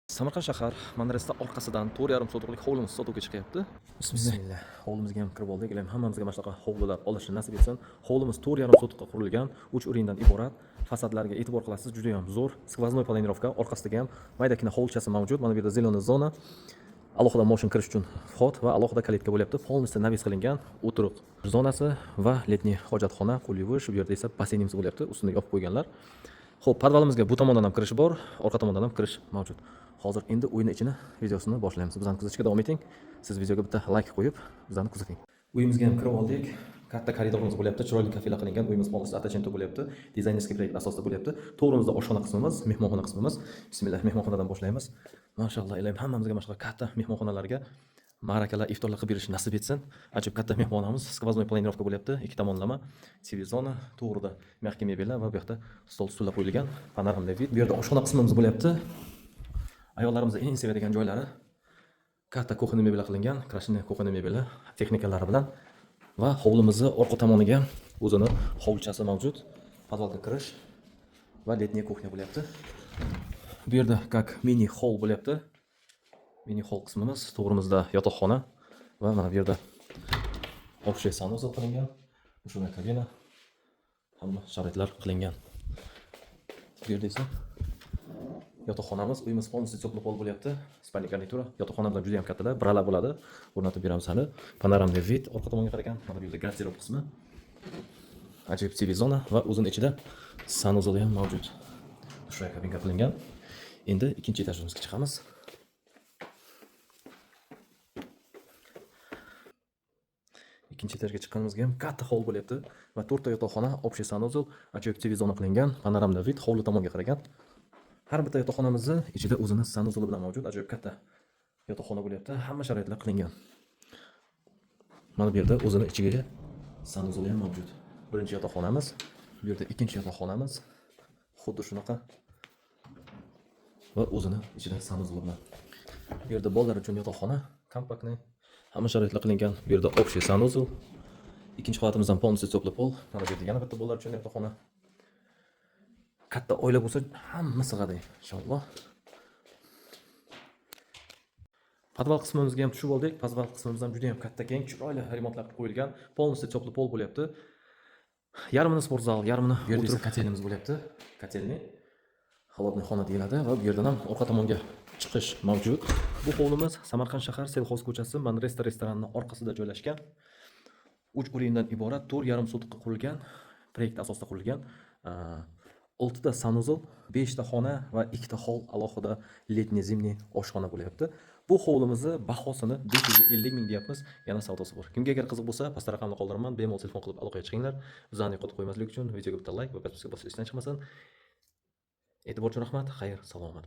Samarqand shahar Manresa orqasidan 4,5 sotixlik hovlimiz sotuvga chiqyapti. Bismillah. Hovlimizga ham kirib oldik. Ilohim hammamizga mana shunaqa hovlilar olishni nasib etsin. Hovlimiz 4,5 sotiqqa qurilgan, 3 o'rindan iborat. Fasadlarga e'tibor qilasiz, juda ham zo'r. Skvoznoy planirovka, orqasida ham maydagina hovlchasi mavjud. Mana bu yerda zeleniy zona. Alohida mashin kirish uchun vxod va alohida kalitka bo'lyapti. Полностью navis qilingan o'tiruq zonasi va letniy hojatxona, qo'lyuvish, bu yerda esa basseynimiz bo'lyapti. Ustini yopib qo'yganlar. Xo'p, podvalimizga bu tomondan ham kirish bor, orqa tomondan ham kirish mavjud. Hozir endi o'yin ichini videosini boshlaymiz. Bizani kuzatishga davom eting. Siz videoga bitta like qo'yib, bizani kuzating. Uyimizga ham kirib oldik. Katta koridorimiz bo'lyapti, chiroyli kafelar qilingan. Uyimiz полностью attachment bo'lyapti. Dizaynerskiy proyekt asosida bo'lyapti. To'g'rimizda oshxona qismimiz, mehmonxona qismimiz. Bismillah, mehmonxonadan boshlaymiz. Mashallah, ilohim hammamizga mana shunaqa katta mehmonxonalarga ma'rakalar, iftorlar qilib berish nasib etsin. Ajib katta mehmonxonamiz, skvoznoy planirovka bo'lyapti. Ikki tomonlama TV zona, to'g'rida mягкий mebellar va bu yoqda stol stullar qo'yilgan. Panoramli vid. Bu yerda oshxona qismimiz bo'lyapti. Ayollarimizning eng sevadigan joylari. Katta kuxonniy mebellar qilingan, krashniy kuxonniy mebellar texnikalari bilan va hovlimizning orqa tomoniga o'zini hovlchasi mavjud. Podvalga kirish va letniy kuxnya bo'lyapti. Bu yerda как mini hol bo'lyapti. Mini hol qismimiz, to'g'rimizda yotoqxona va mana bu yerda общий санузел qilingan. Shunday kabina. Hamma sharoitlar qilingan. Bu yerda esa yotoqxonamiz, uyimiz полностью теплый pol bo'lyapti. Spalniy garnitura. Yotoqxona bilan juda ham kattalar, birala bo'ladi. O'rnatib beramiz hali. Panoramli vid orqa tomonga qaragan. Mana bu yerda garderob qismi. Ajib TV zona va o'zining ichida sanuzel ham mavjud. Shunday kabinka qilingan. Endi ikkinchi etajimizga chiqamiz. Ikkinchi etajga chiqqanimizda ham katta hol bo'lyapti va 4 ta yotoqxona, общий sanuzel, ajoyib TV zona qilingan, panoramli vid hovli tomonga qaragan. Har bitta yotoqxonamizni ichida o'zini sanuzeli bilan mavjud, ajoyib katta yotoqxona bo'lyapti. Hamma sharoitlar qilingan. Mana bu yerda o'zini ichiga sanuzeli ham mavjud. Birinchi yotoqxonamiz, bu yerda ikkinchi yotoqxonamiz. Xuddi shunaqa va o'zini ichida sanuzeli bilan. Bu yerda bolalar uchun yotoqxona, kompaktniy, hamma sharoitlar qilingan. Bu yerda общий sanuzel. Ikkinchi qavatimizdan полностью теплый pol. Mana bu yerda yana bitta bolalar uchun yotoqxona. Katta oila bo'lsa, hamma sig'adi inshaalloh. Podval qismimizga ham tushib oldik. Podval qismimiz ham juda ham katta, keng, chiroyli remontlar qilib qo'yilgan. Полностью теплый pol bo'lyapti. Yarmini sportzal, yarmini o'tirib kotelimiz bo'lyapti. Kotelniy холодный xona deyiladi va bu yerdan ham orqa tomonga chiqish mavjud. Bu hovlimiz Samarqand shahar Selxoz ko'chasi Manresa restoranining orqasida joylashgan. 3 o'rindan iborat 4,5 sotiqqa qurilgan, proyekt asosida qurilgan. 6 ta sanuzel, 5 ta xona va 2 ta hol alohida letniy zimniy oshxona bo'lyapti. Bu hovlimizni bahosini 550 ming deyapmiz. Yana savdosi bor. Kimga agar qiziq bo'lsa, pastda raqamni qoldiraman, bemalol telefon qilib aloqaga chiqinglar. Bizani yo'qotib qo'ymaslik uchun videoga bitta like va podpiska bosishdan chiqmasin. E'tibor uchun rahmat. Xayr, salomat.